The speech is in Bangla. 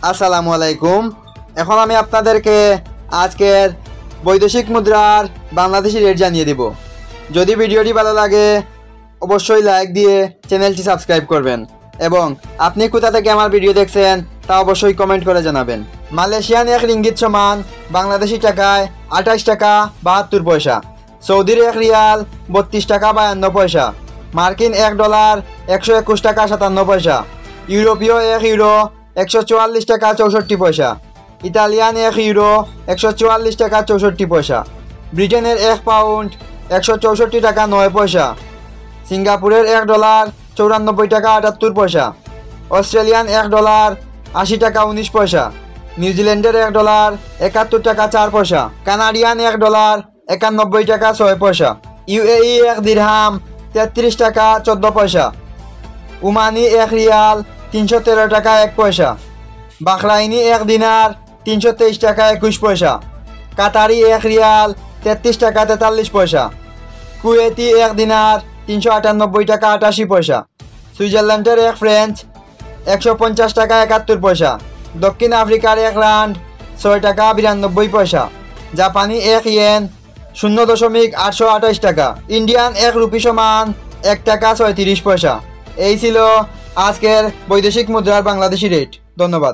আসসালামু আলাইকুম। এখন আমি আপনাদেরকে আজকের বৈদেশিক মুদ্রার বাংলাদেশি রেট জানিয়ে দিব। যদি ভিডিওটি ভালো লাগে অবশ্যই লাইক দিয়ে চ্যানেলটি সাবস্ক্রাইব করবেন এবং আপনি কোথা থেকে আমার ভিডিও দেখছেন তা অবশ্যই কমেন্ট করে জানাবেন। মালয়েশিয়ান এক রিঙ্গিত সমান বাংলাদেশি টাকায় 28 টাকা 72 পয়সা, সৌদির এক রিয়াল 32 টাকা 52 পয়সা, মার্কিন $1 121 টাকা 57 পয়সা, ইউরোপীয় এক ইউরো 144 টাকা 64 পয়সা, ইতালিয়ান এক ইউরো 144 টাকা 64 পয়সা, ব্রিটেনের এক পাউন্ড 164 টাকা 9 পয়সা, সিঙ্গাপুরের $1 94 টাকা 78 পয়সা, অস্ট্রেলিয়ান $1 80 টাকা 19 পয়সা, নিউজিল্যান্ডের $1 71 টাকা 4 পয়সা, কানাডিয়ান $1 91 টাকা 6 পয়সা, ইউএই এক দিরহাম 33 টাকা 14 পয়সা, উমানি এক রিয়াল 313 টাকা 1 পয়সা, বাহরাইনি এক দিনার 323 টাকা 21 পয়সা, কাতারি এক রিয়াল 33 টাকা 43 পয়সা, কুয়েতি এক দিনার 398 টাকা 88 পয়সা, সুইজারল্যান্ডের এক ফ্রেঞ্চ 150 টাকা 71 পয়সা, দক্ষিণ আফ্রিকার এক রান্ড 6 টাকা 92 পয়সা, জাপানি এক ইয়েন 0.828 টাকা, ইন্ডিয়ান এক রুপি সমান 1 টাকা 36 পয়সা। এই ছিল আজকের বৈদেশিক মুদ্রার বাংলাদেশি রেট। ধন্যবাদ।